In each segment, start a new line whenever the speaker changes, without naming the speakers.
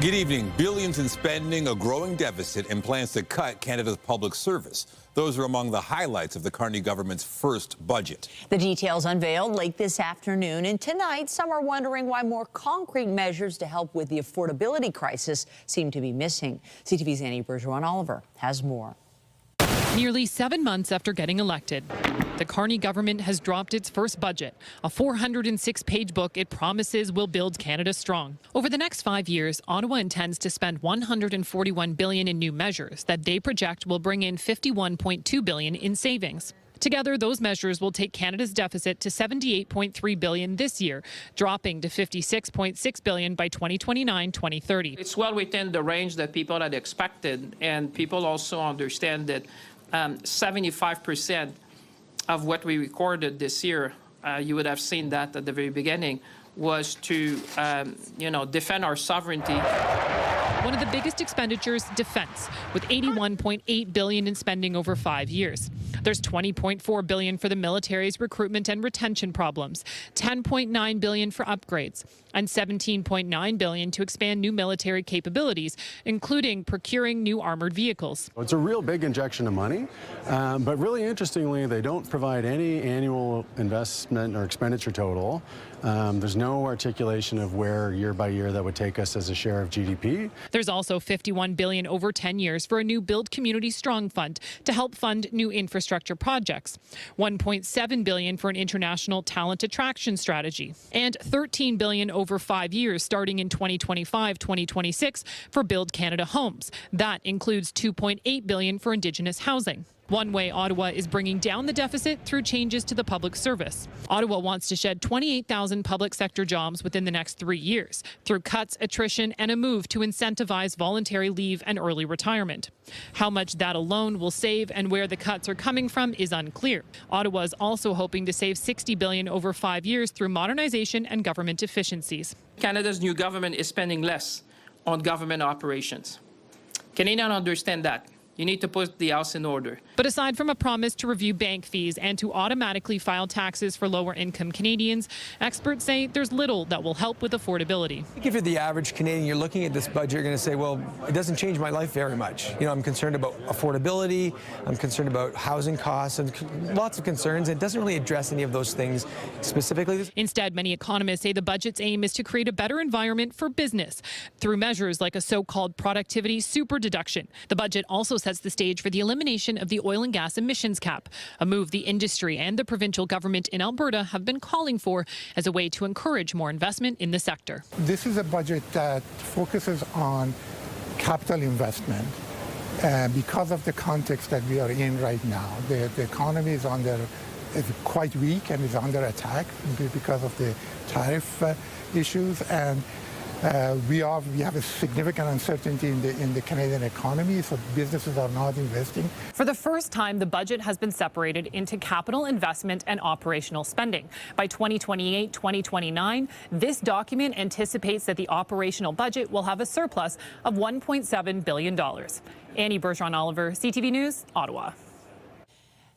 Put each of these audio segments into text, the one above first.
Good evening. Billions in spending, a growing deficit, and plans to cut Canada's public service. Those are among the highlights of the Carney government's first budget.
The details unveiled late this afternoon, and tonight some are wondering why more concrete measures to help with the affordability crisis seem to be missing. CTV's Annie Bergeron-Oliver has more.
Nearly 7 months after getting elected, the Carney government has dropped its first budget, a 406-page book it promises will build Canada strong. Over the next 5 years, Ottawa intends to spend $141 billion in new measures that they project will bring in $51.2 billion in savings. Together, those measures will take Canada's deficit to $78.3 billion this year, dropping to $56.6 billion by 2029-2030.
It's well within the range that people had expected, and people also understand that 75% of what we recorded this year, you would have seen that at the very beginning, was to, defend our sovereignty.
One of the biggest expenditures, defense, with $81.8 billion in spending over 5 years. There's $20.4 billion for the military's recruitment and retention problems, $10.9 billion for upgrades, and $17.9 billion to expand new military capabilities, including procuring new armored vehicles.
It's a real big injection of money, but really interestingly, they don't provide any annual investment or expenditure total. There's no articulation of where year by year that would take us as a share of GDP.
There's also $51 billion over 10 years for a new Build Community Strong Fund to help fund new infrastructure projects, $1.7 billion for an international talent attraction strategy, and $13 billion over 5 years starting in 2025-2026 for Build Canada Homes. That includes $2.8 billion for Indigenous housing. One way Ottawa is bringing down the deficit through changes to the public service. Ottawa wants to shed 28,000 public sector jobs within the next 3 years through cuts, attrition, and a move to incentivize voluntary leave and early retirement. How much that alone will save and where the cuts are coming from is unclear. Ottawa is also hoping to save $60 billion over 5 years through modernization and government efficiencies.
Canada's new government is spending less on government operations. Canadians understand that. You need to put the house in order.
But aside from a promise to review bank fees and to automatically file taxes for lower-income Canadians, experts say there's little that will help with affordability.
I think if you're the average Canadian, you're looking at this budget, you're going to say, well, it doesn't change my life very much. I'm concerned about affordability, I'm concerned about housing costs, and lots of concerns. It doesn't really address any of those things specifically.
Instead, many economists say the budget's aim is to create a better environment for business through measures like a so-called productivity super deduction. The budget also sets the stage for the elimination of the oil and gas emissions cap, a move the industry and the provincial government in Alberta have been calling for as a way to encourage more investment in the sector.
This is a budget that focuses on capital investment because of the context that we are in right now. The economy is quite weak and is under attack because of the tariff issues, and we have a significant uncertainty in the Canadian economy, so businesses are not investing.
For the first time, the budget has been separated into capital investment and operational spending. By 2028-2029, this document anticipates that the operational budget will have a surplus of $1.7 billion. Annie Bergeron-Oliver, CTV News, Ottawa.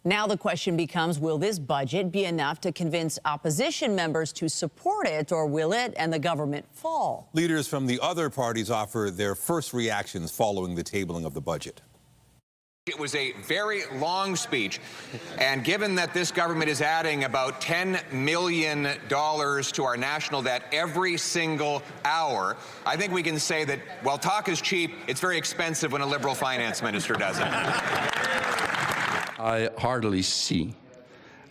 Now the question becomes, will this budget be enough to convince opposition members to support it, or will it and the government fall?
Leaders from the other parties offer their first reactions following the tabling of the budget.
It was a very long speech, and given that this government is adding about $10 million to our national debt every single hour, I think we can say that while talk is cheap, it's very expensive when a Liberal finance minister does it.
I hardly see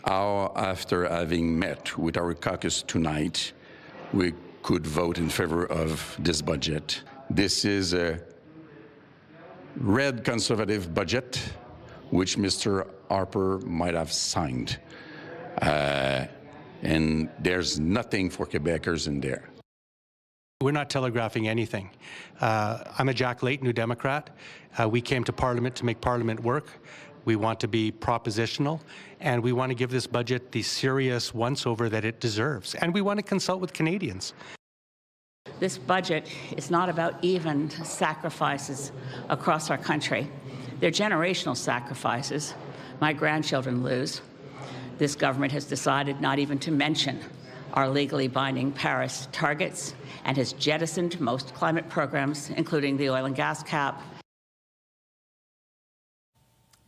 how, after having met with our caucus tonight, we could vote in favor of this budget. This is a red conservative budget, which Mr. Harper might have signed. And there's nothing for Quebecers in there.
We're not telegraphing anything. I'm a Jack Layton, New Democrat. We came to Parliament to make Parliament work. We want to be propositional, and we want to give this budget the serious once-over that it deserves. And we want to consult with Canadians.
This budget is not about even sacrifices across our country. They're generational sacrifices. My grandchildren lose. This government has decided not even to mention our legally binding Paris targets and has jettisoned most climate programs, including the oil and gas cap.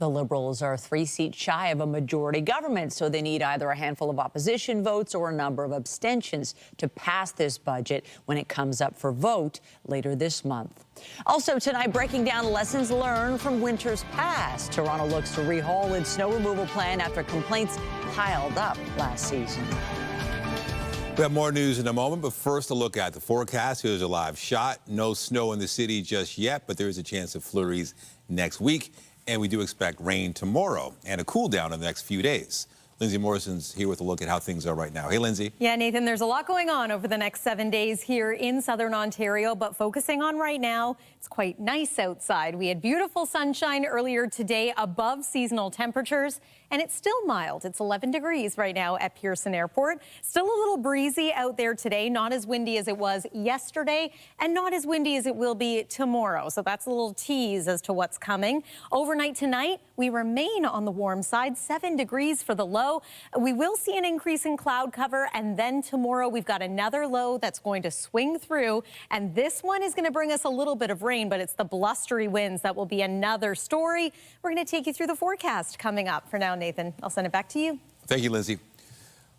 The Liberals are 3 seats shy of a majority government, so they need either a handful of opposition votes or a number of abstentions to pass this budget when it comes up for vote later this month. Also tonight, breaking down lessons learned from winter's past. Toronto looks to rehaul its snow removal plan after complaints piled up last season.
We have more news in a moment, but first a look at the forecast. Here's a live shot. No snow in the city just yet, but there is a chance of flurries next week. And we do expect rain tomorrow and a cool down in the next few days. Lindsay Morrison's here with a look at how things are right now. Hey, Lindsay.
Yeah, Nathan, there's a lot going on over the next 7 days here in southern Ontario, but focusing on right now, it's quite nice outside. We had beautiful sunshine earlier today, above seasonal temperatures, and it's still mild. It's 11 degrees right now at Pearson Airport. Still a little breezy out there today, not as windy as it was yesterday, and not as windy as it will be tomorrow. So that's a little tease as to what's coming. Overnight tonight, we remain on the warm side, 7 degrees for the low. We will see an increase in cloud cover, and then tomorrow we've got another low that's going to swing through, and this one is going to bring us a little bit of rain, but it's the blustery winds that will be another story. We're going to take you through the forecast coming up. For now, Nathan, I'll send it back to you.
Thank you, Lindsay.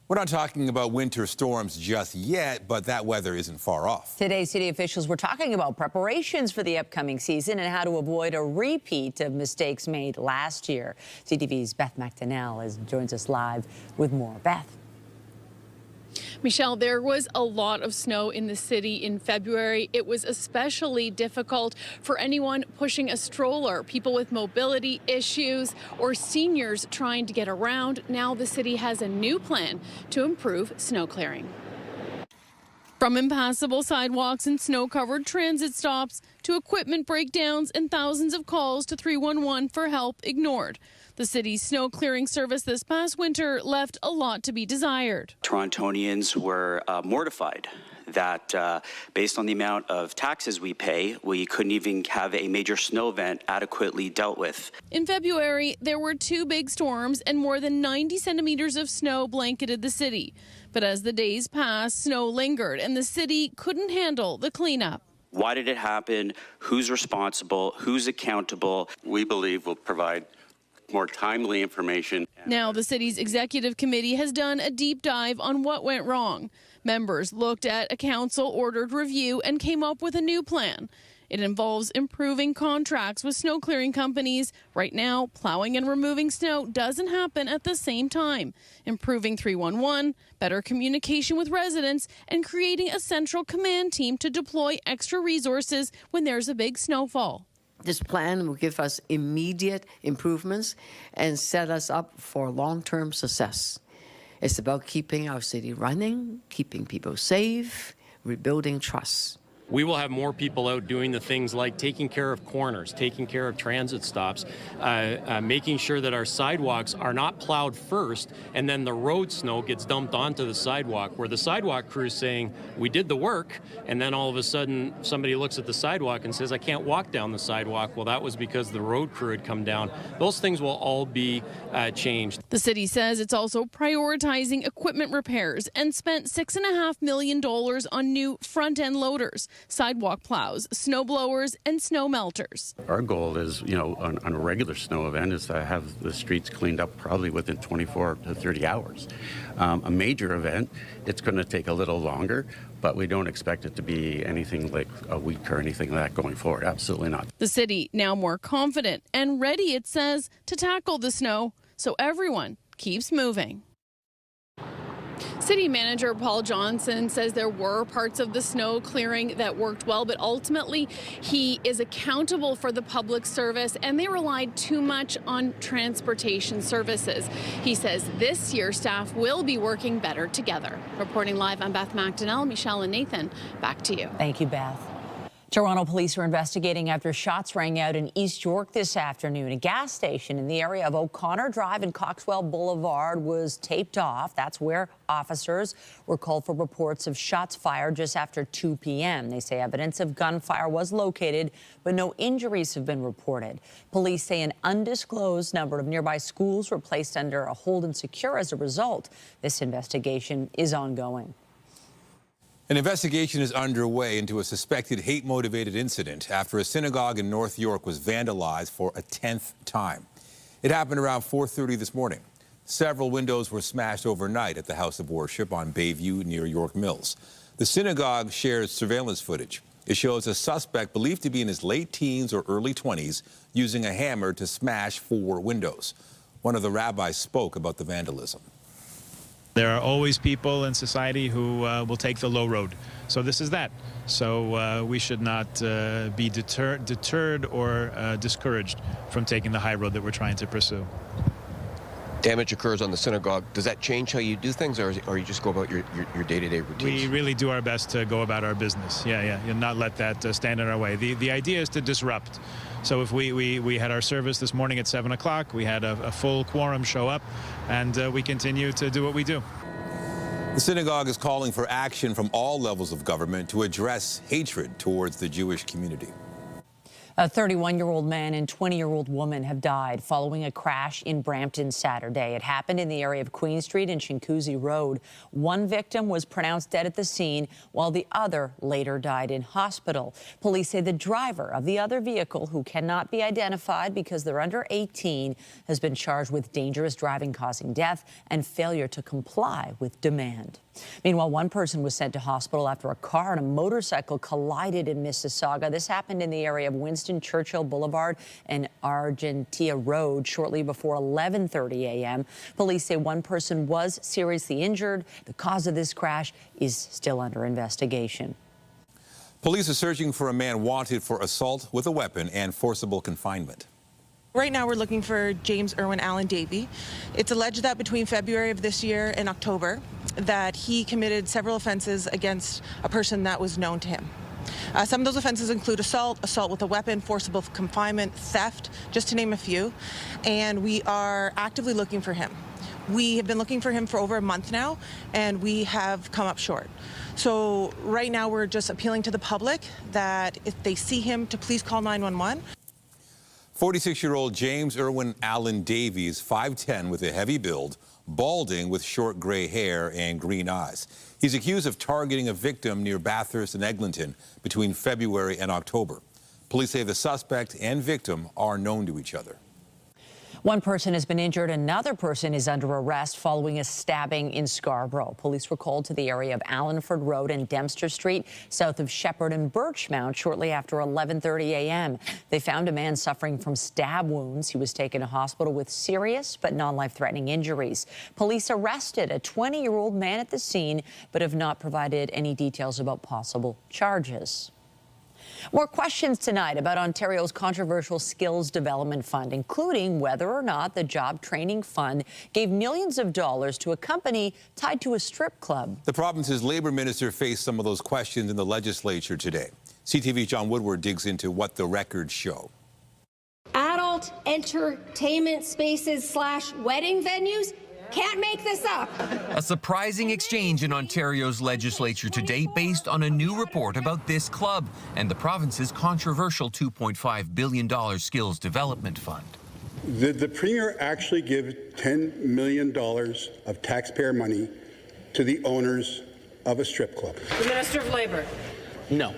We're not talking about winter storms just yet, but that weather isn't far off.
Today, city officials were talking about preparations for the upcoming season and how to avoid a repeat of mistakes made last year. CTV's Beth McDonnell joins us live with more. Beth.
Michelle, there was a lot of snow in the city in February. It was especially difficult for anyone pushing a stroller, people with mobility issues, or seniors trying to get around. Now the city has a new plan to improve snow clearing. From impassable sidewalks and snow-covered transit stops to equipment breakdowns and thousands of calls to 311 for help ignored. The city's snow clearing service this past winter left a lot to be desired.
Torontonians were mortified that based on the amount of taxes we pay, we couldn't even have a major snow event adequately dealt with.
In February, there were 2 big storms and more than 90 centimeters of snow blanketed the city. But as the days passed, snow lingered and the city couldn't handle the cleanup.
Why did it happen? Who's responsible? Who's accountable?
We believe will provide more timely information.
Now the city's executive committee has done a deep dive on what went wrong. Members looked at a council-ordered review and came up with a new plan. It involves improving contracts with snow clearing companies. Right now, plowing and removing snow doesn't happen at the same time. Improving 311, better communication with residents, and creating a central command team to deploy extra resources when there's a big snowfall.
This plan will give us immediate improvements and set us up for long-term success. It's about keeping our city running, keeping people safe, rebuilding trust.
We will have more people out doing the things like taking care of corners, taking care of transit stops, making sure that our sidewalks are not plowed first and then the road snow gets dumped onto the sidewalk, where the sidewalk crew is saying, we did the work, and then all of a sudden somebody looks at the sidewalk and says, I can't walk down the sidewalk. Well, that was because the road crew had come down. Those things will all be changed.
The city says it's also prioritizing equipment repairs and spent $6.5 million on new front-end loaders, sidewalk plows, snow blowers, and snow melters.
Our goal is, on a regular snow event, is to have the streets cleaned up probably within 24 to 30 hours. A major event, it's going to take a little longer, but we don't expect it to be anything like a week or anything like that going forward. Absolutely not.
The city now more confident and ready, it says, to tackle the snow, so everyone keeps moving. City Manager Paul Johnson says there were parts of the snow clearing that worked well, but ultimately he is accountable for the public service and they relied too much on transportation services. He says this year staff will be working better together. Reporting live, I'm Beth McDonnell. Michelle and Nathan, back to you.
Thank you, Beth. Toronto police are investigating after shots rang out in East York this afternoon. A gas station in the area of O'Connor Drive and Coxwell Boulevard was taped off. That's where officers were called for reports of shots fired just after 2 p.m. They say evidence of gunfire was located, but no injuries have been reported. Police say an undisclosed number of nearby schools were placed under a hold and secure as a result. This investigation is ongoing.
An investigation is underway into a suspected hate-motivated incident after a synagogue in North York was vandalized for a 10th time. It happened around 4:30 this morning. Several windows were smashed overnight at the house of worship on Bayview near York Mills. The synagogue shares surveillance footage. It shows a suspect believed to be in his late teens or early 20s using a hammer to smash 4 windows. One of the rabbis spoke about the vandalism.
There are always people in society who will take the low road. So this is that. So we should not be deterred or discouraged from taking the high road that we're trying to pursue.
Damage occurs on the synagogue. Does that change how you do things, or you just go about your day-to-day routines?
We really do our best to go about our business. Yeah, and not let that stand in our way. The idea is to disrupt. So if we had our service this morning at 7 o'clock, we had a full quorum show up, and we continue to do what we do.
The synagogue is calling for action from all levels of government to address hatred towards the Jewish community.
A 31-year-old man and 20-year-old woman have died following a crash in Brampton Saturday. It happened in the area of Queen Street and Shinkuzi Road. One victim was pronounced dead at the scene, while the other later died in hospital. Police say the driver of the other vehicle, who cannot be identified because they're under 18, has been charged with dangerous driving causing death and failure to comply with demand. Meanwhile, one person was sent to hospital after a car and a motorcycle collided in Mississauga. This happened in the area of Winston Churchill Boulevard and Argentia Road shortly before 11:30 a.m. Police say one person was seriously injured. The cause of this crash is still under investigation.
Police are searching for a man wanted for assault with a weapon and forcible confinement.
Right now, we're looking for James Irwin Allen Davey. It's alleged that between February of this year and October, that he committed several offenses against a person that was known to him. Some of those offenses include assault with a weapon, forcible confinement, theft, just to name a few. And we are actively looking for him. We have been looking for him for over a month now, and we have come up short. So right now, we're just appealing to the public that if they see him, to please call 911.
46-year-old James Irwin Allen Davies, 5'10", with a heavy build, balding with short gray hair and green eyes. He's accused of targeting a victim near Bathurst and Eglinton between February and October. Police say the suspect and victim are known to each other.
One person has been injured. Another person is under arrest following a stabbing in Scarborough. Police were called to the area of Allenford Road and Dempster Street, south of Shepherd and Birchmount, shortly after 11:30 a.m. They found a man suffering from stab wounds. He was taken to hospital with serious but non-life-threatening injuries. Police arrested a 20-year-old man at the scene, but have not provided any details about possible charges. More questions tonight about Ontario's controversial Skills Development Fund, including whether or not the Job Training Fund gave millions of dollars to a company tied to a strip club.
The province's Labour Minister faced some of those questions in the legislature today. CTV's John Woodward digs into what the records show.
Adult entertainment spaces / wedding venues? Can't make this up.
A surprising exchange in Ontario's legislature today based on a new report about this club and the province's controversial $2.5 billion Skills Development Fund.
Did the Premier actually give $10 million of taxpayer money to the owners of a strip club?
The Minister of Labour.
No.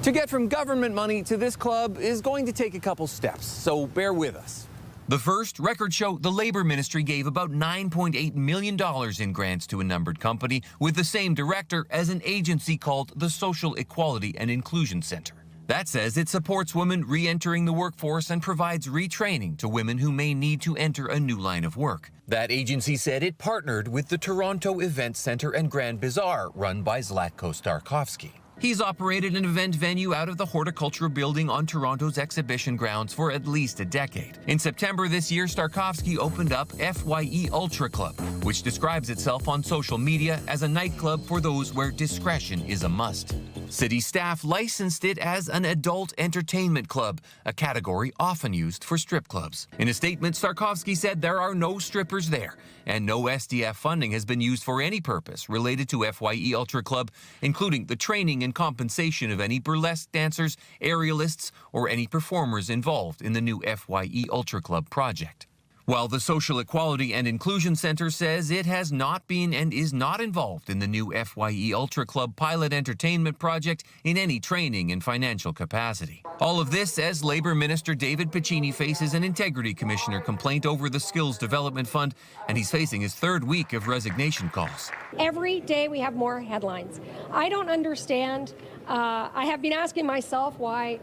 To get from government money to this club is going to take a couple steps, so bear with us.
The first, records show the Labour Ministry gave about $9.8 million in grants to a numbered company with the same director as an agency called the Social Equality and Inclusion Centre. That says it supports women re-entering the workforce and provides retraining to women who may need to enter a new line of work. That agency said it partnered with the Toronto Event Centre and Grand Bazaar, run by Zlatko Starkovsky. He's operated an event venue out of the Horticulture Building on Toronto's exhibition grounds for at least a decade. In September this year, Starkovsky opened up FYE Ultra Club, which describes itself on social media as a nightclub for those where discretion is a must. City staff licensed it as an adult entertainment club, a category often used for strip clubs. In a statement, Starkovsky said there are no strippers there, and no SDF funding has been used for any purpose related to FYE Ultra Club, including the training and compensation of any burlesque dancers, aerialists, or any performers involved in the new FYE Ultra Club project. While the Social Equality and Inclusion Center says it has not been and is not involved in the new FYE Ultra Club pilot entertainment project in any training and financial capacity. All of this as Labour Minister David Piccini faces an Integrity Commissioner complaint over the Skills Development Fund, and he's facing his third week of resignation calls.
Every day we have more headlines. I don't understand. I have been asking myself why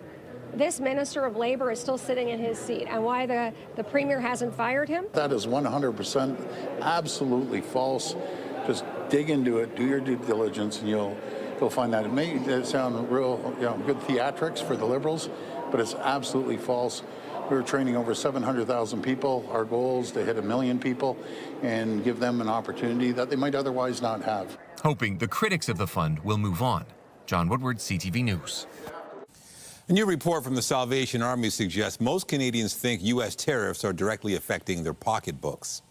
this Minister of Labour is still sitting in his seat and why the Premier hasn't fired him.
That is 100% absolutely false. Just dig into it, do your due diligence, and you'll find that. It may sound real, good theatrics for the Liberals, but it's absolutely false. We're training over 700,000 people. Our goal is to hit 1 million people and give them an opportunity that they might otherwise not have.
Hoping the critics of the fund will move on. John Woodward, CTV News.
A new report from the Salvation Army suggests most Canadians think U.S. tariffs are directly affecting their pocketbooks.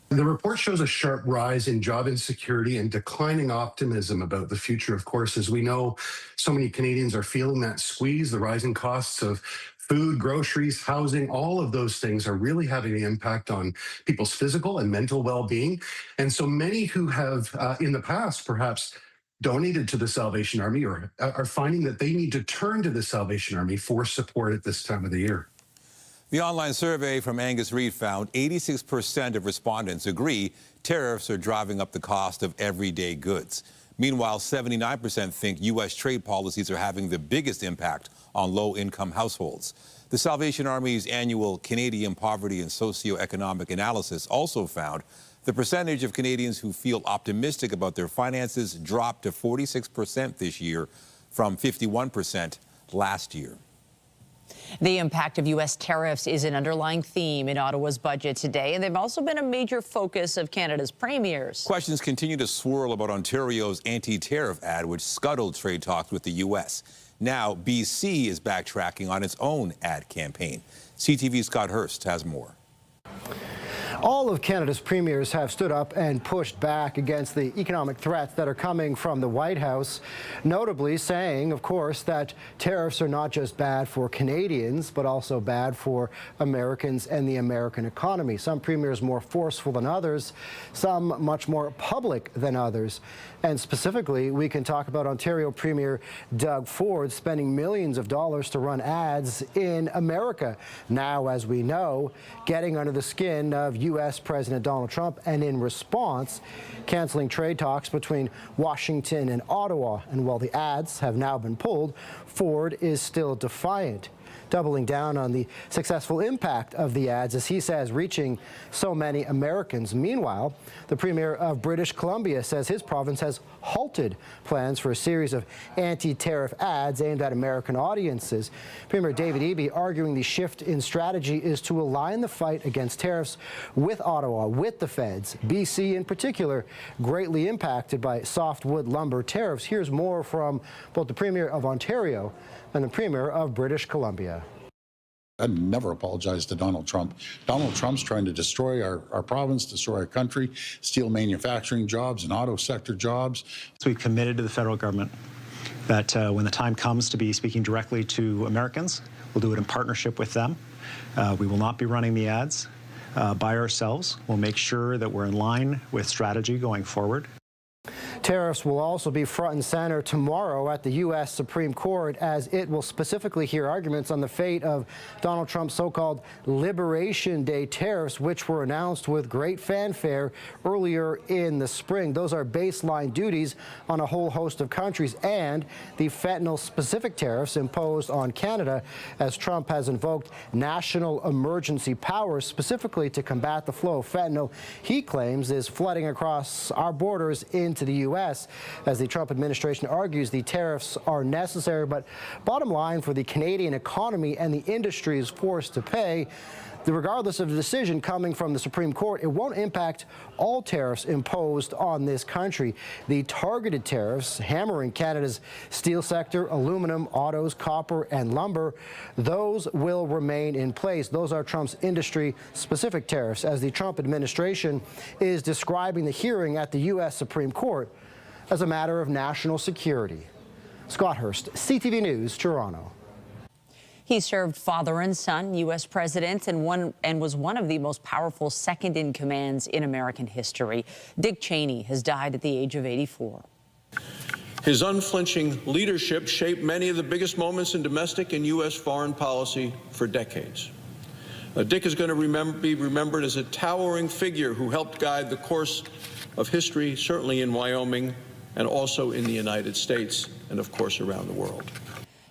The report shows a sharp rise in job insecurity and declining optimism about the future. Of course, as we know, so many Canadians are feeling that squeeze. The rising costs of food, groceries, housing, all of those things are really having an impact on people's physical and mental well-being. And so many who have in the past perhaps donated to the Salvation Army or are finding that they need to turn to the Salvation Army for support at this time of the year.
The online survey from Angus Reid found 86% of respondents agree tariffs are driving up the cost of everyday goods. Meanwhile, 79% think U.S. trade policies are having the biggest impact on low-income households. The Salvation Army's annual Canadian Poverty and Socioeconomic Analysis also found the percentage of Canadians who feel optimistic about their finances dropped to 46% this year from 51% last year.
The impact of U.S. tariffs is an underlying theme in Ottawa's budget today, and they've also been a major focus of Canada's premiers.
Questions continue to swirl about Ontario's anti-tariff ad, which scuttled trade talks with the U.S. Now, BC is backtracking on its own ad campaign. CTV's Scott Hurst has more.
All of Canada's premiers have stood up and pushed back against the economic threats that are coming from the White House, notably saying, of course, that tariffs are not just bad for Canadians, but also bad for Americans and the American economy. Some premiers more forceful than others, some much more public than others. And specifically, we can talk about Ontario Premier Doug Ford spending millions of dollars to run ads in America. Now, as we know, getting under the skin of U.S. President Donald Trump, and in response, canceling trade talks between Washington and Ottawa. And while the ads have now been pulled, Ford is still defiant, doubling down on the successful impact of the ads, as he says, reaching so many Americans. Meanwhile, the Premier of British Columbia says his province has halted plans for a series of anti-tariff ads aimed at American audiences. Premier David Eby arguing the shift in strategy is to align the fight against tariffs with Ottawa, with the feds, BC in particular, greatly impacted by softwood lumber tariffs. Here's more from both the Premier of Ontario and the Premier of British Columbia.
I'd never apologize to Donald Trump. Donald Trump's trying to destroy our province, destroy our country, steal manufacturing jobs and auto sector jobs.
So we've committed to the federal government that when the time comes to be speaking directly to Americans, we'll do it in partnership with them. We will not be running the ads by ourselves. We'll make sure that we're in line with strategy going forward.
Tariffs will also be front and center tomorrow at the U.S. Supreme Court, as it will specifically hear arguments on the fate of Donald Trump's so-called Liberation Day tariffs, which were announced with great fanfare earlier in the spring. Those are baseline duties on a whole host of countries, and the fentanyl-specific tariffs imposed on Canada, as Trump has invoked national emergency powers specifically to combat the flow of fentanyl he claims is flooding across our borders into the U.S. As the Trump administration argues, the tariffs are necessary, but bottom line for the Canadian economy and the industry is forced to pay. regardless of the decision coming from the Supreme Court, it won't impact all tariffs imposed on this country. The targeted tariffs hammering Canada's steel sector, aluminum, autos, copper, and lumber, those will remain in place. Those are Trump's industry-specific tariffs, as the Trump administration is describing the hearing at the U.S. Supreme Court as a matter of national security. Scott Hurst, CTV News, Toronto.
He served father and son, U.S. presidents, and was one of the most powerful second-in-commands in American history. Dick Cheney has died at the age of 84.
His unflinching leadership shaped many of the biggest moments in domestic and U.S. foreign policy for decades. Dick is going to be remembered as a towering figure who helped guide the course of history, certainly in Wyoming and also in the United States and, of course, around the world.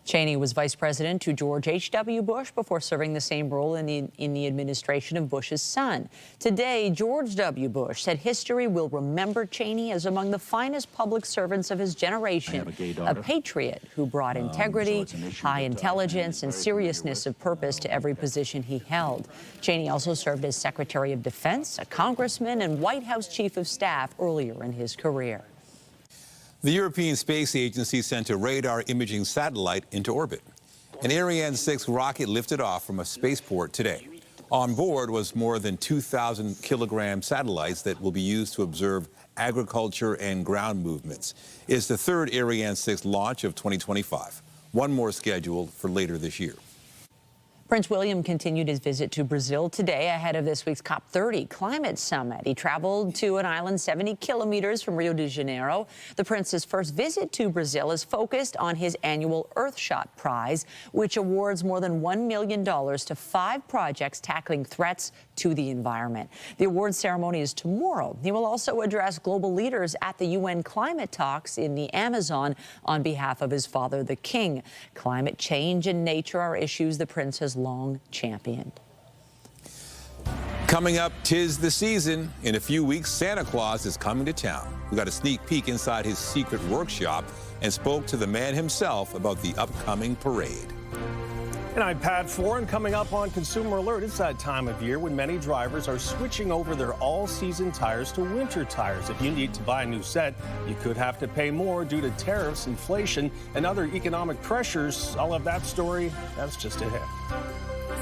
Cheney was vice president to George H.W. Bush before serving the same role in the administration of Bush's son. Today, George W. Bush said history will remember Cheney as among the finest public servants of his generation, a patriot who brought integrity, high intelligence, and seriousness of purpose to every position he held. Cheney also served as Secretary of Defense, a congressman, and White House Chief of Staff earlier in his career.
The European Space Agency sent a radar imaging satellite into orbit. An Ariane 6 rocket lifted off from a spaceport today. On board was more than 2,000-kilogram satellites that will be used to observe agriculture and ground movements. It's the third Ariane 6 launch of 2025. One more scheduled for later this year.
Prince William continued his visit to Brazil today ahead of this week's COP30 climate summit. He traveled to an island 70 kilometers from Rio de Janeiro. The prince's first visit to Brazil is focused on his annual Earthshot Prize, which awards more than $1 million to 5 projects tackling threats to the environment. The award ceremony is tomorrow. He will also address global leaders at the UN climate talks in the Amazon on behalf of his father, the king. Climate change and nature are issues the prince has long championed.
Coming up, 'tis the season. In a few weeks, Santa Claus is coming to town. We got a sneak peek inside his secret workshop and spoke to the man himself about the upcoming parade.
And I'm Pat Foran. Coming up on Consumer Alert, it's that time of year when many drivers are switching over their all-season tires to winter tires. If you need to buy a new set, you could have to pay more due to tariffs, inflation, and other economic pressures. I'll have that story. That's just ahead.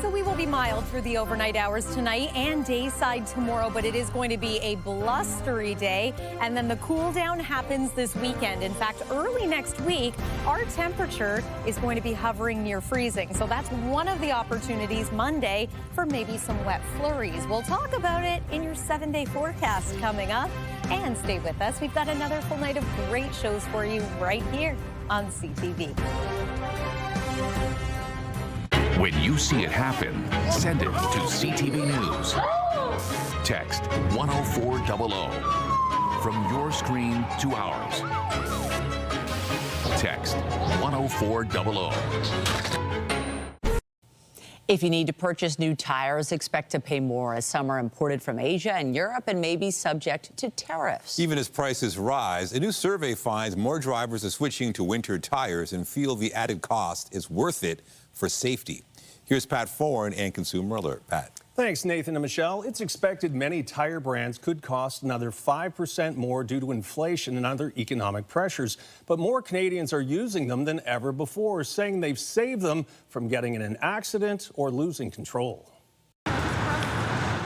So we will be mild through the overnight hours tonight and dayside tomorrow, but it is going to be a blustery day. And then the cool down happens this weekend. In fact, early next week, our temperature is going to be hovering near freezing. So that's one of the opportunities Monday for maybe some wet flurries. We'll talk about it in your 7-day forecast coming up. And stay with us. We've got another full night of great shows for you right here on CTV.
When you see it happen, send it to CTV News. Text 10400 from your screen to ours. Text 10400.
If you need to purchase new tires, expect to pay more as some are imported from Asia and Europe and may be subject to tariffs.
Even as prices rise, a new survey finds more drivers are switching to winter tires and feel the added cost is worth it for safety. Here's Pat Foran and Consumer Alert. Pat.
Thanks, Nathan and Michelle. It's expected many tire brands could cost another 5% more due to inflation and other economic pressures. But more Canadians are using them than ever before, saying they've saved them from getting in an accident or losing control.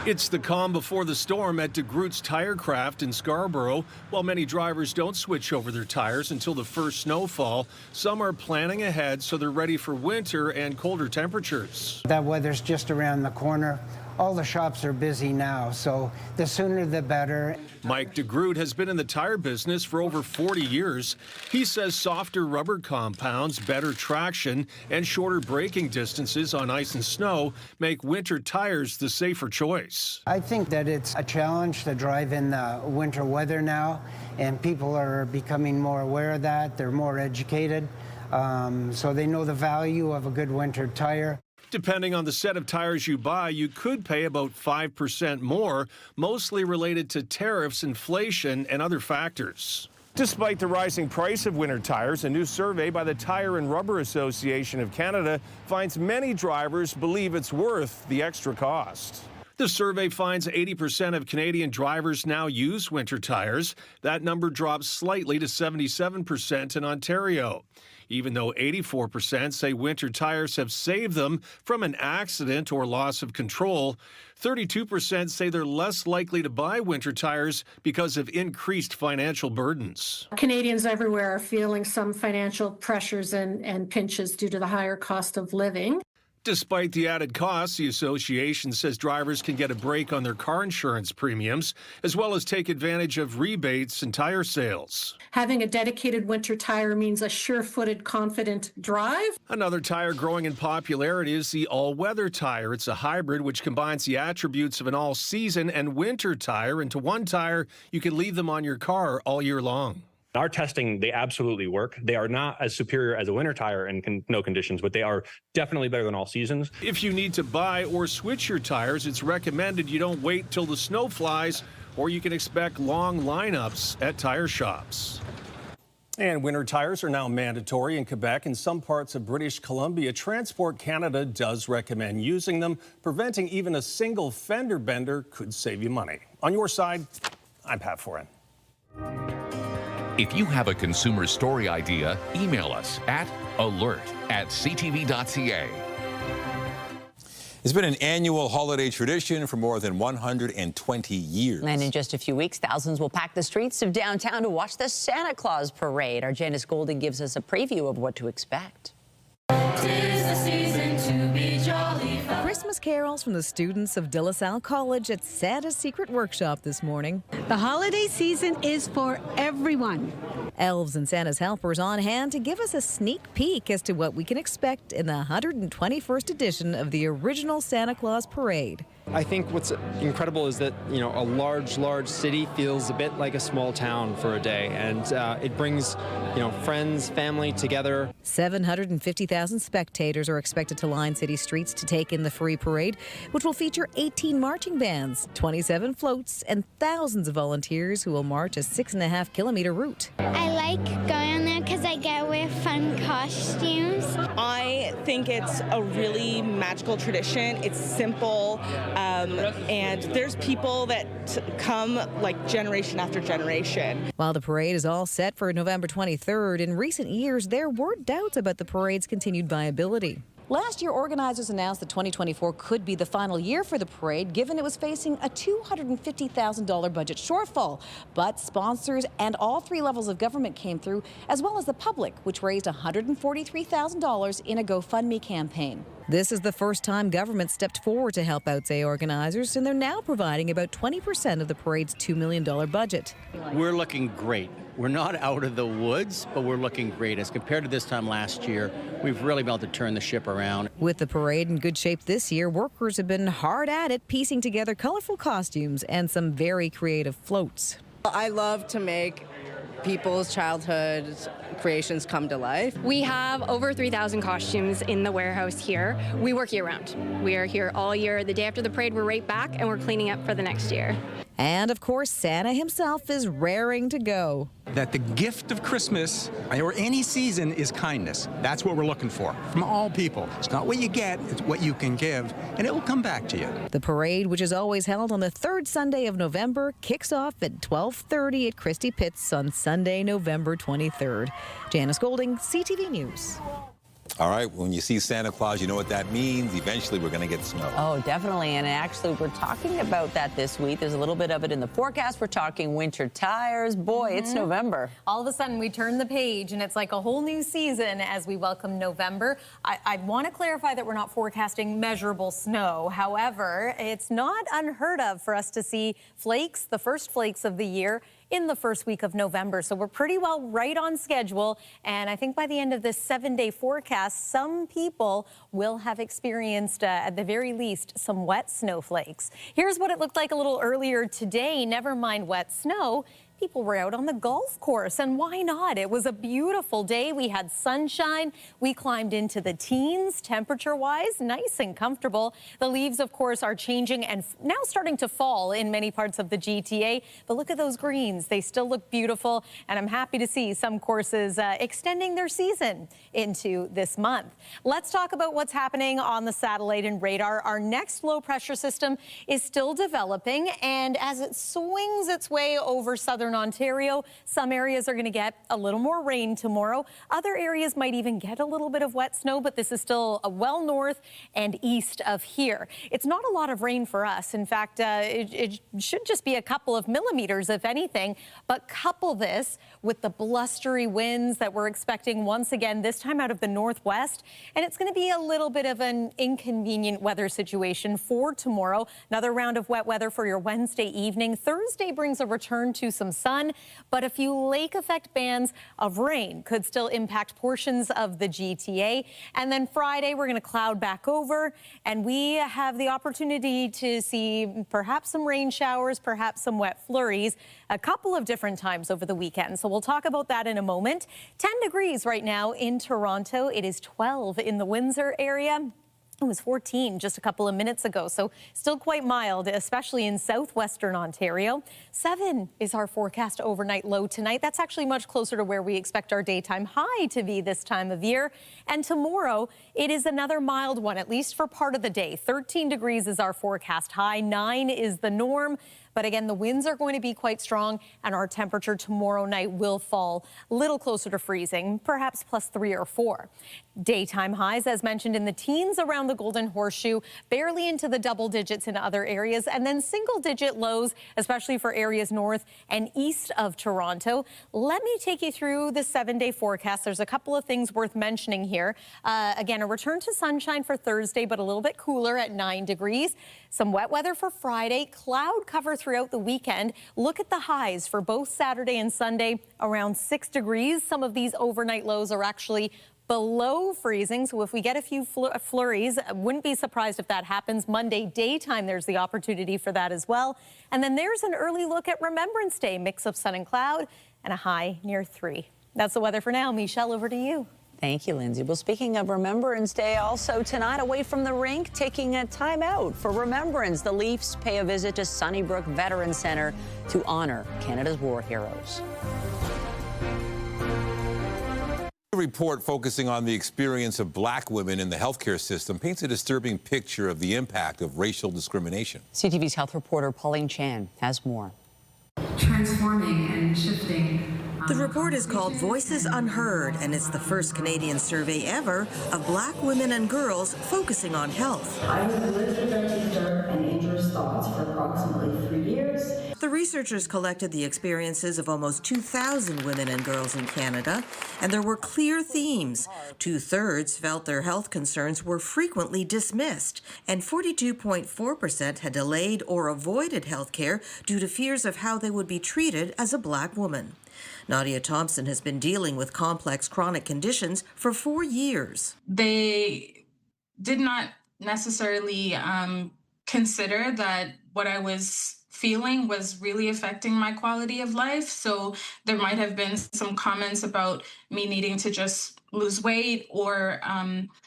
It's the calm before the storm at DeGroote's Tirecraft in Scarborough. While many drivers don't switch over their tires until the first snowfall, some are planning ahead so they're ready for winter and colder temperatures.
That weather's just around the corner. All the shops are busy now, so the sooner the better.
Mike DeGroote has been in the tire business for over 40 years. He says softer rubber compounds, better traction, and shorter braking distances on ice and snow make winter tires the safer choice.
I think that it's a challenge to drive in the winter weather now, and people are becoming more aware of that. They're more educated, so they know the value of a good winter tire.
Depending on the set of tires you buy, you could pay about 5% more, mostly related to tariffs, inflation, and other factors. Despite the rising price of winter tires, a new survey by the Tire and Rubber Association of Canada finds many drivers believe it's worth the extra cost. The survey finds 80% of Canadian drivers now use winter tires. That number drops slightly to 77% in Ontario. Even though 84% say winter tires have saved them from an accident or loss of control, 32% say they're less likely to buy winter tires because of increased financial burdens.
Canadians everywhere are feeling some financial pressures and pinches due to the higher cost of living.
Despite the added costs, the association says drivers can get a break on their car insurance premiums, as well as take advantage of rebates and tire sales.
Having a dedicated winter tire means a sure-footed, confident drive.
Another tire growing in popularity is the all-weather tire. It's a hybrid which combines the attributes of an all-season and winter tire into one tire. You can leave them on your car all year long.
Our testing, they absolutely work. They are not as superior as a winter tire in no conditions, but they are definitely better than all seasons.
If you need to buy or switch your tires, it's recommended you don't wait till the snow flies, or you can expect long lineups at tire shops. And winter tires are now mandatory in Quebec and some parts of British Columbia. Transport Canada does recommend using them. Preventing even a single fender bender could save you money. On your side, I'm Pat Foran.
If you have a consumer story idea, email us at alert@ctv.ca.
It's been an annual holiday tradition for more than 120 years.
And in just a few weeks, thousands will pack the streets of downtown to watch the Santa Claus parade. Our Janice Golding gives us a preview of what to expect.
'Tis the season to be jolly. Christmas carols from the students of De La Salle College at Santa's Secret Workshop this morning.
The holiday season is for everyone.
Elves and Santa's helpers on hand to give us a sneak peek as to what we can expect in the 121st edition of the original Santa Claus Parade.
I think what's incredible is that, a large city feels a bit like a small town for a day, and it brings, friends, family together.
750,000 spectators are expected to line city streets to take in the free parade, which will feature 18 marching bands, 27 floats, and thousands of volunteers who will march a 6.5-kilometer route.
I like going on there because I get to wear fun costumes.
I think it's a really magical tradition. It's simple. And there's people that come like generation after generation.
While the parade is all set for November 23rd, in recent years there were doubts about the parade's continued viability. Last year, organizers announced that 2024 could be the final year for the parade, given it was facing a $250,000 budget shortfall. But sponsors and all three levels of government came through, as well as the public, which raised $143,000 in a GoFundMe campaign. This is the first time government stepped forward to help out, say organizers, and they're now providing about 20% of the parade's $2 million budget.
We're looking great. We're not out of the woods, but we're looking great. As compared to this time last year, we've really been able to turn the ship around.
With the parade in good shape this year, workers have been hard at it, piecing together colorful costumes and some very creative floats.
I love to make people's childhood creations come to life.
We have over 3,000 costumes in the warehouse here. We work year-round. We are here all year. The day after the parade, we're right back, and we're cleaning up for the next year.
And, of course, Santa himself is raring to go.
That the gift of Christmas, or any season, is kindness. That's what we're looking for from all people. It's not what you get, it's what you can give, and it will come back to you.
The parade, which is always held on the third Sunday of November, kicks off at 12:30 at Christie Pitts on Sunday, November 23rd. Janice Golding, CTV News.
All right, when you see Santa Claus, you know what that means. Eventually, we're going to get snow.
Oh, definitely. And actually, we're talking about that this week. There's a little bit of it in the forecast. We're talking winter tires. Boy, it's November.
All of a sudden, we turn the page, and it's like a whole new season as we welcome November. I want to clarify that we're not forecasting measurable snow. However, it's not unheard of for us to see flakes, the first flakes of the year, in the first week of November. So we're pretty well right on schedule. And I think by the end of this 7-day forecast, some people will have experienced, at the very least, some wet snowflakes. Here's what it looked like a little earlier today. Never mind wet snow. people were out on the golf course, and why not? It was a beautiful day. We had sunshine. We climbed into the teens, temperature-wise, nice and comfortable. The leaves, of course, are changing and now starting to fall in many parts of the GTA. But look at those greens. They still look beautiful, and I'm happy to see some courses extending their season into this month. Let's talk about what's happening on the satellite and radar. Our next low-pressure system is still developing, and as it swings its way over southern Ontario, some areas are going to get a little more rain tomorrow. Other areas might even get a little bit of wet snow, but this is still well north and east of here. It's not a lot of rain for us. In fact, it should just be a couple of millimeters, if anything. But couple this with the blustery winds that we're expecting once again, this time out of the northwest, and it's going to be a little bit of an inconvenient weather situation for tomorrow. Another round of wet weather for your Wednesday evening. Thursday brings a return to some sun, but a few lake effect bands of rain could still impact portions of the GTA. And then Friday, we're going to cloud back over, and we have the opportunity to see perhaps some rain showers, perhaps some wet flurries, a couple of different times over the weekend. So we'll talk about that in a moment. 10 degrees right now in Toronto. It is 12 in the Windsor area. It was 14 just a couple of minutes ago, so still quite mild, especially in southwestern Ontario. 7 is our forecast overnight low tonight. That's actually much closer to where we expect our daytime high to be this time of year. And tomorrow, it is another mild one, at least for part of the day. 13 degrees is our forecast high. 9 is the norm. But again, the winds are going to be quite strong, and our temperature tomorrow night will fall a little closer to freezing, perhaps +3 or 4. Daytime highs, as mentioned, in the teens around the Golden Horseshoe, barely into the double digits in other areas, and then single-digit lows, especially for areas north and east of Toronto. Let me take you through the 7-day forecast. There's a couple of things worth mentioning here. Again, a return to sunshine for Thursday, but a little bit cooler at 9 degrees. Some wet weather for Friday, cloud cover throughout the weekend. Look at the highs for both Saturday and Sunday, around 6 degrees. Some of these overnight lows are actually below freezing, so if we get a few flurries, I wouldn't be surprised if that happens. Monday daytime, there's the opportunity for that as well. And then there's an early look at Remembrance Day, mix of sun and cloud, and a high near 3. That's the weather for now. Michelle, over to you.
Thank you, Lindsay. Well, speaking of Remembrance Day, also tonight, away from the rink, taking a time out for Remembrance. The Leafs pay a visit to Sunnybrook Veterans Centre to honor Canada's war heroes.
A report focusing on the experience of black women in the healthcare system paints a disturbing picture of the impact of racial discrimination.
CTV's health reporter Pauline Chan has more.
Transforming and shifting.
The report is called Voices Unheard, and it's the first Canadian survey ever of black women and girls focusing on health.
I have lived with these dark and dangerous thoughts for approximately 3 years.
The researchers collected the experiences of almost 2,000 women and girls in Canada, and there were clear themes. 2/3 felt their health concerns were frequently dismissed, and 42.4% had delayed or avoided health care due to fears of how they would be treated as a black woman. Nadia Thompson has been dealing with complex chronic conditions for 4 years.
They did not necessarily consider that what I was feeling was really affecting my quality of life. So there might have been some comments about me needing to just lose weight or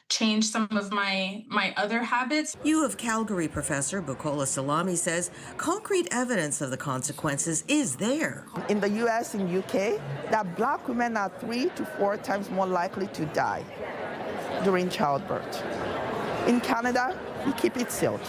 change some of my other habits.
U of Calgary professor Bukola Salami says concrete evidence of the consequences is there.
In the US and UK, that black women are 3 to 4 times more likely to die during childbirth. In Canada, we keep it sealed.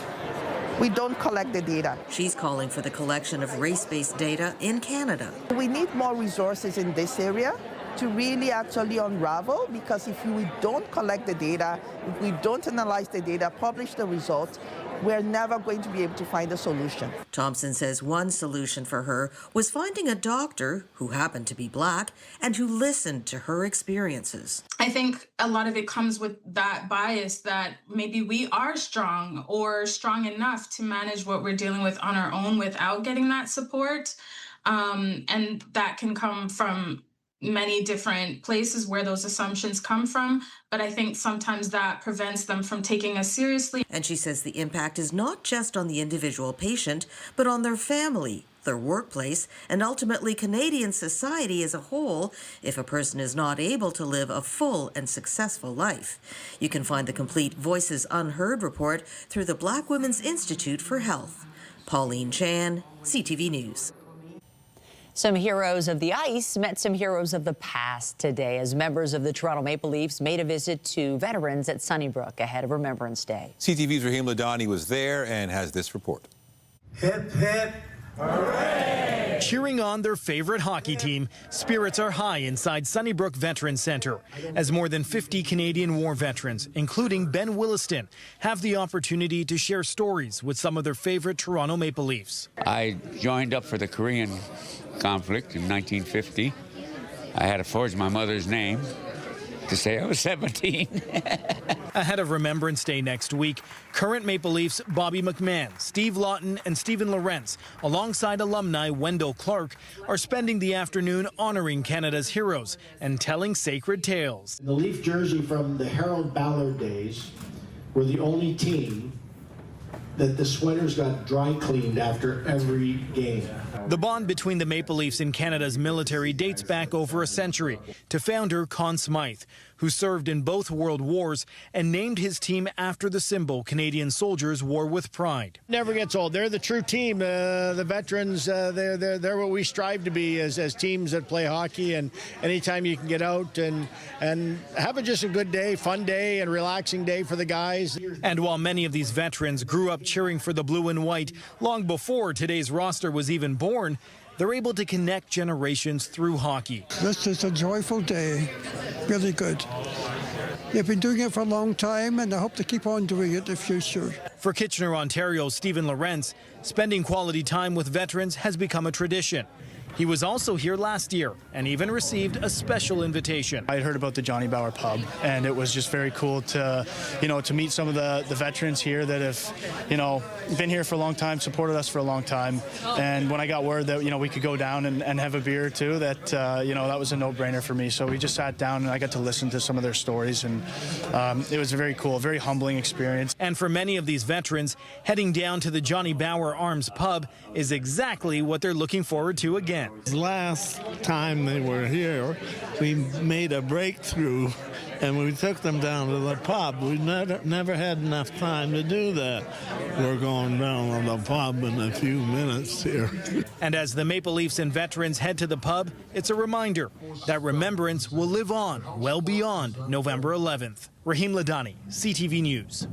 We don't collect the data.
She's calling for the collection of race-based data in Canada.
We need more resources in this area to really actually unravel, because if we don't collect the data, if we don't analyze the data, publish the results, we're never going to be able to find a solution.
Thompson says one solution for her was finding a doctor who happened to be black and who listened to her experiences.
I think a lot of it comes with that bias that maybe we are strong or strong enough to manage what we're dealing with on our own without getting that support. And that can come from many different places where those assumptions come from, but I think sometimes that prevents them from taking us seriously.
And she says the impact is not just on the individual patient, but on their family their workplace, and ultimately Canadian society as a whole if a person is not able to live a full and successful life. You can find the complete Voices Unheard report through the Black Women's Institute for Health. Pauline Chan, CTV News.
Some heroes of the ice met some heroes of the past today as members of the Toronto Maple Leafs made a visit to veterans at Sunnybrook ahead of Remembrance Day.
CTV's Raheem Ladani was there and has this report.
Hip, hip, hooray!
Cheering on their favorite hockey team, spirits are high inside Sunnybrook Veterans Centre as more than 50 Canadian war veterans, including Ben Williston, have the opportunity to share stories with some of their favorite Toronto Maple Leafs.
I joined up for the Korean conflict in 1950. I had to forge my mother's name to say I was 17.
Ahead of Remembrance Day next week, current Maple Leafs Bobby McMahon, Steve Lawton, and Stephen Lorentz, alongside alumni Wendell Clark, are spending the afternoon honoring Canada's heroes and telling sacred tales.
The Leaf jersey from the Harold Ballard days were the only team that the sweaters got dry cleaned after every game.
The bond between the Maple Leafs and Canada's military dates back over a century to founder Conn Smythe, who served in both World Wars and named his team after the symbol Canadian soldiers wore with pride.
Never gets old. They're the true team. The veterans, they're what we strive to be as teams that play hockey. And anytime you can get out and have just a good day, fun day, and relaxing day for the guys.
And while many of these veterans grew up cheering for the blue and white long before today's roster was even born, they're able to connect generations through hockey.
This is a joyful day, really good. They've been doing it for a long time, and I hope to keep on doing it in the future.
For Kitchener, Ontario's Stephen Lorentz, spending quality time with veterans has become a tradition. He was also here last year and even received a special invitation.
I had heard about the Johnny Bauer pub, and it was just very cool to, to meet some of the veterans here that have, been here for a long time, supported us for a long time. And when I got word that, we could go down and have a beer too, that, that was a no-brainer for me. So we just sat down and I got to listen to some of their stories, and it was a very cool, very humbling experience.
And for many of these veterans, heading down to the Johnny Bauer Arms pub is exactly what they're looking forward to again.
Last time they were here, we made a breakthrough and we took them down to the pub. We never had enough time to do that. We're going down to the pub in a few minutes here.
And as the Maple Leafs and veterans head to the pub, it's a reminder that remembrance will live on well beyond November 11th. Raheem Ladani, CTV News.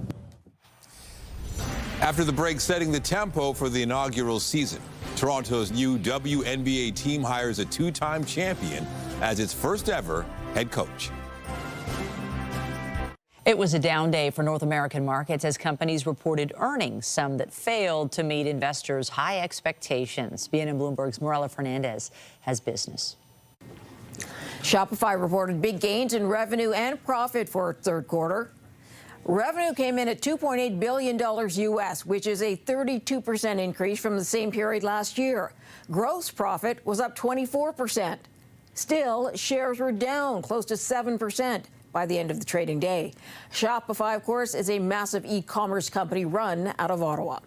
After the break, setting the tempo for the inaugural season, Toronto's new WNBA team hires a two-time champion as its first ever head coach.
It was a down day for North American markets as companies reported earnings, some that failed to meet investors' high expectations. BNN Bloomberg's Morella Fernandez has business.
Shopify reported big gains in revenue and profit for its third quarter. Revenue came in at $2.8 billion U.S., which is a 32% increase from the same period last year. Gross profit was up 24%. Still, shares were down close to 7% by the end of the trading day. Shopify, of course, is a massive e-commerce company run out of Ottawa.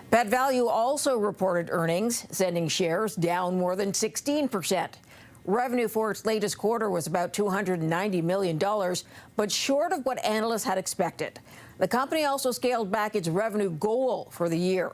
Pet Value also reported earnings, sending shares down more than 16%. Revenue for its latest quarter was about $290 million, but short of what analysts had expected. The company also scaled back its revenue goal for the year.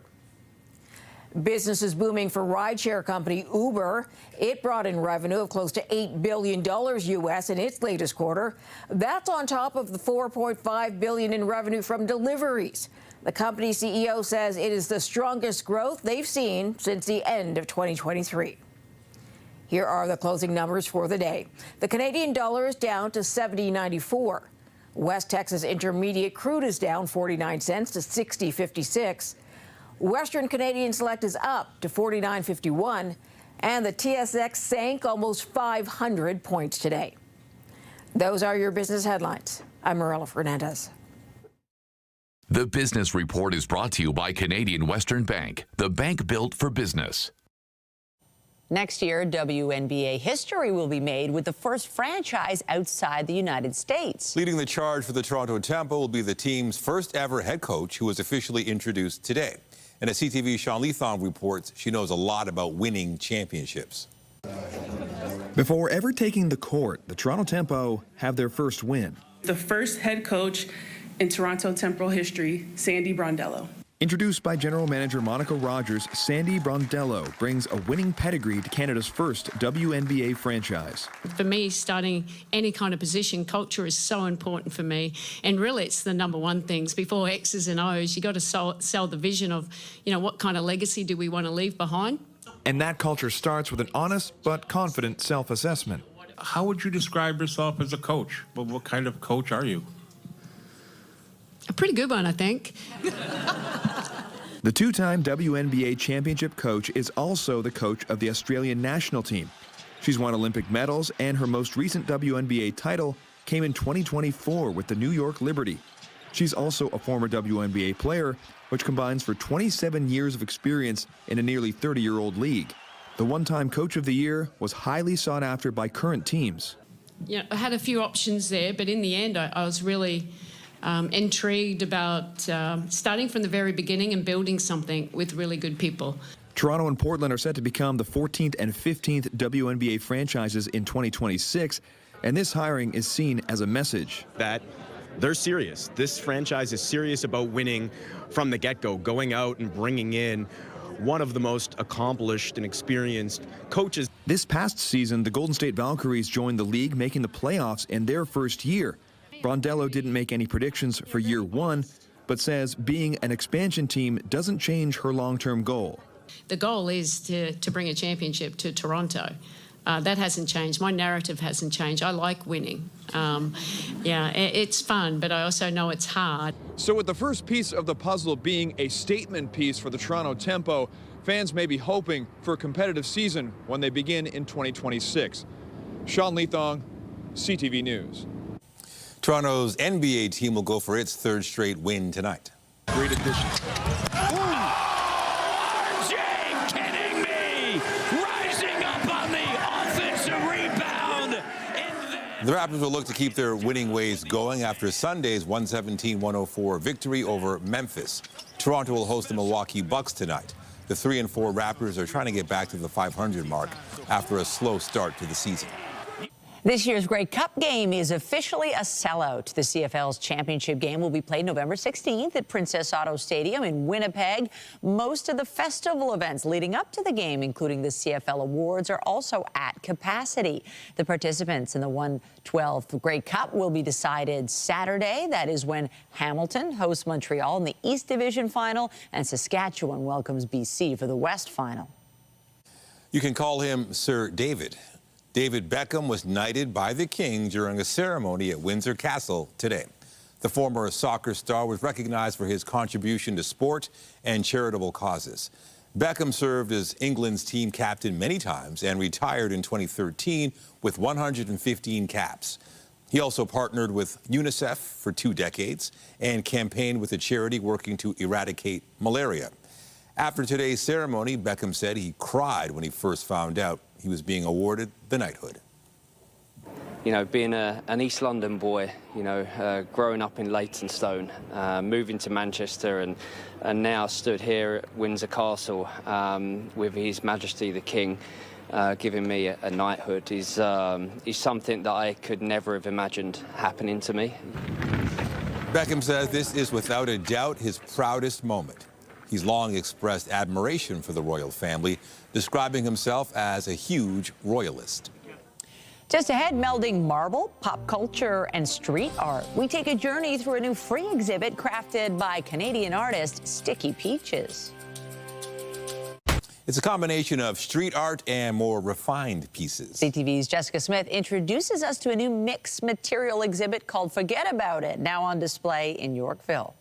Business is booming for rideshare company Uber. It brought in revenue of close to $8 billion U.S. in its latest quarter. That's on top of the $4.5 billion in revenue from deliveries. The company CEO says it is the strongest growth they've seen since the end of 2023. Here are the closing numbers for the day. The Canadian dollar is down to $70.94. West Texas Intermediate crude is down 49 cents to $60.56. Western Canadian Select is up to $49.51. And the TSX sank almost 500 points today. Those are your business headlines. I'm Morella Fernandez.
The Business Report is brought to you by Canadian Western Bank, the bank built for business.
Next year, WNBA history will be made with the first franchise outside the United States.
Leading the charge for the Toronto Tempo will be the team's first ever head coach, who was officially introduced today. And as CTV's Sean Leathong reports, she knows a lot about winning championships.
Before ever taking the court, the Toronto Tempo have their first win.
The first head coach in Toronto Tempo history, Sandy Brondello.
Introduced by General Manager Monica Rogers, Sandy Brondello brings a winning pedigree to Canada's first WNBA franchise.
For me, starting any kind of position, culture is so important for me. And really, it's the number one things. Before X's and O's, you got to sell the vision of, what kind of legacy do we want to leave behind?
And that culture starts with an honest but confident self-assessment.
How would you describe yourself as a coach? Well, what kind of coach are you?
A pretty good one, I think.
The two-time WNBA championship coach is also the coach of the Australian national team. She's won Olympic medals, and her most recent WNBA title came in 2024 with the New York Liberty. She's also a former WNBA player, which combines for 27 years of experience in a nearly 30-year-old league. The one-time Coach of the Year was highly sought after by current teams.
I had a few options there, but in the end, I was really intrigued about starting from the very beginning and building something with really good people.
Toronto and Portland are set to become the 14th and 15th WNBA franchises in 2026, and this hiring is seen as a message
that they're serious. This franchise is serious about winning from the get-go, going out and bringing in one of the most accomplished and experienced coaches.
This past season, the Golden State Valkyries joined the league, making the playoffs in their first year. Brondello didn't make any predictions for year one, but says being an expansion team doesn't change her long-term goal.
The goal is to bring a championship to Toronto. That hasn't changed. My narrative hasn't changed. I like winning. It's fun, but I also know it's hard.
So with the first piece of the puzzle being a statement piece for the Toronto Tempo, fans may be hoping for a competitive season when they begin in 2026. Sean Leathong, CTV News.
Toronto's NBA team will go for its third straight win tonight.
Great addition.
Kidding me! Rising up on the offensive rebound.
The Raptors will look to keep their winning ways going after Sunday's 117-104 victory over Memphis. Toronto will host the Milwaukee Bucks tonight. The 3-4 Raptors are trying to get back to the 500 mark after a slow start to the season.
This year's Grey Cup game is officially a sellout. The CFL's championship game will be played November 16th at Princess Auto Stadium in Winnipeg. Most of the festival events leading up to the game, including the CFL Awards, are also at capacity. The participants in the 112th Grey Cup will be decided Saturday. That is when Hamilton hosts Montreal in the East Division Final, and Saskatchewan welcomes BC for the West Final.
You can call him Sir David. David Beckham was knighted by the King during a ceremony at Windsor Castle today. The former soccer star was recognized for his contribution to sport and charitable causes. Beckham served as England's team captain many times and retired in 2013 with 115 caps. He also partnered with UNICEF for 2 decades and campaigned with a charity working to eradicate malaria. After today's ceremony, Beckham said he cried when he first found out he was being awarded the knighthood.
Being an East London boy, growing up in Leytonstone, moving to Manchester and now stood here at Windsor Castle with His Majesty the King giving me a knighthood is something that I could never have imagined happening to me.
Beckham says this is without a doubt his proudest moment. He's long expressed admiration for the royal family, describing himself as a huge royalist.
Just ahead, melding marble, pop culture, and street art. We take a journey through a new free exhibit crafted by Canadian artist Sticky Peaches.
It's a combination of street art and more refined pieces.
CTV's Jessica Smith introduces us to a new mixed material exhibit called Forget About It, now on display in Yorkville.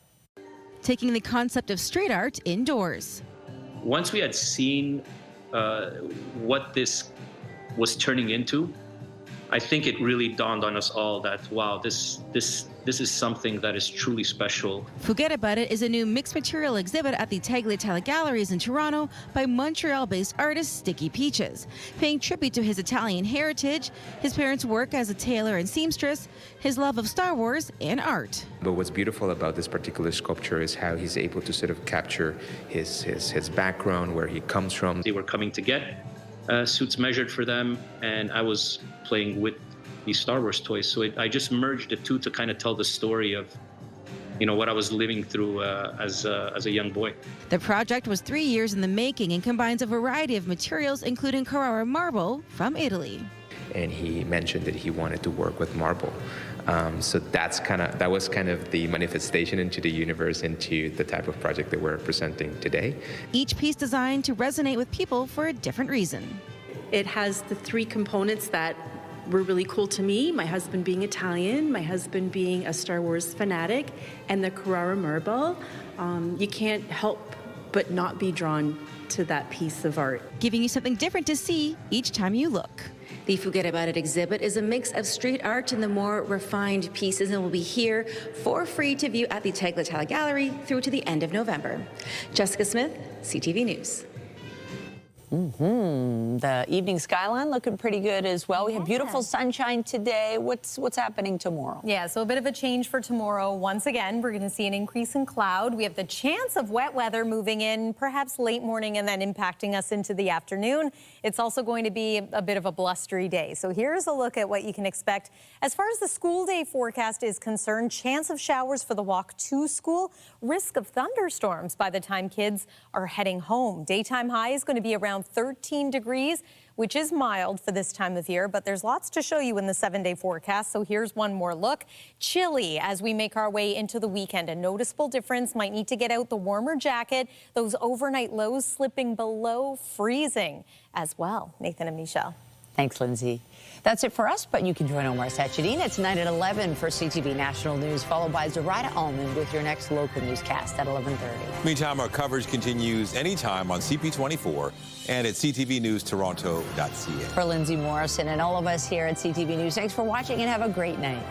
Taking the concept of street art indoors.
Once we had seen what this was turning into,
I think it really dawned on us all that, wow, this is something that is truly special.
Forget About It is a new mixed material exhibit at the Tagliatelle Galleries in Toronto by Montreal-based artist Sticky Peaches, paying tribute to his Italian heritage, his parents' work as a tailor and seamstress, his love of Star Wars, and art.
But what's beautiful about this particular sculpture is how he's able to sort of capture his background, where he comes from.
They were coming to get suits measured for them, and I was playing with these Star Wars toys. So I just merged the two to kind of tell the story of, what I was living through as a young boy.
The project was 3 years in the making and combines a variety of materials, including Carrara marble from Italy.
And he mentioned that he wanted to work with marble. So that was kind of the manifestation into the universe, into the type of project that we're presenting today.
Each piece designed to resonate with people for a different reason.
It has the three components that were really cool to me, my husband being Italian, my husband being a Star Wars fanatic, and the Carrara marble. You can't help but not be drawn to that piece of art.
Giving you something different to see each time you look.
The Forget About It exhibit is a mix of street art and the more refined pieces and will be here for free to view at the Tagliatelle Gallery through to the end of November. Jessica Smith, CTV News.
The evening skyline looking pretty good as well. We have beautiful sunshine today. What's happening tomorrow?
Yeah, so a bit of a change for tomorrow. Once again, we're going to see an increase in cloud. We have the chance of wet weather moving in, perhaps late morning and then impacting us into the afternoon. It's also going to be a bit of a blustery day. So here's a look at what you can expect. As far as the school day forecast is concerned, chance of showers for the walk to school, risk of thunderstorms by the time kids are heading home. Daytime high is going to be around 13 degrees, which is mild for this time of year, but there's lots to show you in the 7-day forecast. So here's one more look. Chilly as we make our way into the weekend. A noticeable difference. Might need to get out the warmer jacket. Those overnight lows slipping below freezing as well. Nathan and Michelle.
Thanks, Lindsay. That's it for us, but you can join Omar Sachedin at tonight at 11 for CTV National News, followed by Zoraida Almond with your next local newscast at 11:30.
Meantime, our coverage continues anytime on CP24 and at ctvnewstoronto.ca.
For Lindsay Morrison and all of us here at CTV News, thanks for watching and have a great night.